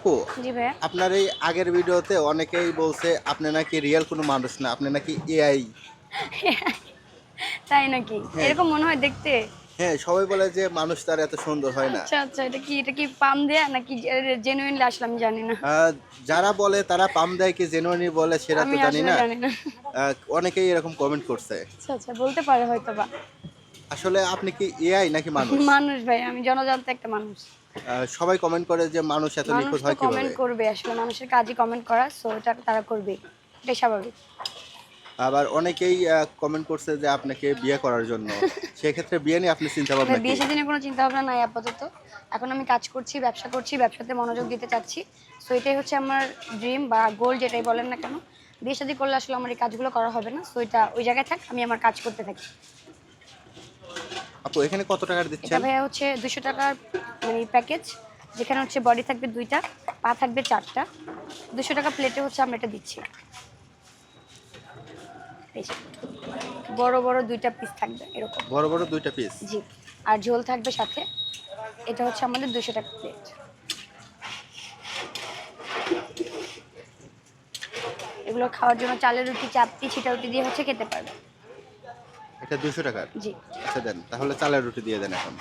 আপু, জি ভাইয়া। আপনার এই আগের ভিডিওতে অনেকেই বলছে আপনি নাকি রিয়েল কোনো মানুষ না, আপনি নাকি এআই। তাই নাকি? হ্যাঁ, এরকম মনে হয় দেখতে? হ্যাঁ, সবাই বলে যে মানুষ তার এত সুন্দর হয় না। আচ্ছা, আচ্ছা। এটা কি পাম দেয়া নাকি জেনুইনলি আসলে আমি জানি না। আ যারা বলে তারা পাম দেয় কি জেনুইনই বলে সেটা তো আমি জানি আসলে না। জানি না। আ অনেকেই এরকম কমেন্ট করছে। আচ্ছা, আচ্ছা বলতে পারে হয়তোবা। আসলে আপনি কি এআই নাকি মানুষ? মানুষ ভাই, আমি জনজান্ত একটা মানুষ। সবাই কমেন্ট করে যে মানুষ এত মানুষ নিখুঁত তো হয় কমেন্ট কিভাবে? করবে আসলে মানুষের কাজই কমেন্ট করা। সো এটা তারা করবেই। এটাই স্বাভাবিক। আবার অনেকেই কমেন্ট করছে যে আপনাকে বিয়ে করার জন্য। সেক্ষেত্রে বিয়ে নিয়ে আপনার না চিন্তাভাবনা কি? বিয়ে-শাদী নিয়ে কোনো চিন্তাভাবনা নাই আপাতত। এখন আমি কাজ করছি, ব্যবসা করছি, ব্যবসাতে মনোযোগ দিতে চাচ্ছি। সো এটাই হচ্ছে আমার ড্রিম বা গোল যেটাই বলেন না কেন। বিয়ে-শাদী করলে আসলে আমার এই কাজগুলো করা হবে না। সো এটা ওই জায়গায় থাক, আমি আমার কাজ করতে থাকি। আপু এখানে কত টাকার এটা দিচ্ছেন? ভাইয়া হচ্ছে ৳২০০ মানে প্যাকেজ। যেখানে হচ্ছে বডি থাকবে ২ টা, পা থাকবে ৪ টা। ৳২০০ প্লেটে হচ্ছে আমরা এটা দিচ্ছি। এই যে বড়, বড় ২ টা পিস থাকবে এরকম। বড়, বড় ২ টা পিস। জি। আর ঝোল থাকবে সাথে। এটা হচ্ছে আমাদের ৳২০০ প্লেট। এগুলো খাওয়ার জন্য চালের রুটি, চাপটি, ছিটা রুটি দিয়ে হচ্ছে খেতে পারবে। এটা ৳২০০ র? জি। আচ্ছা দেন। তাহলে চালের রুটি দিয়ে দেন এখন।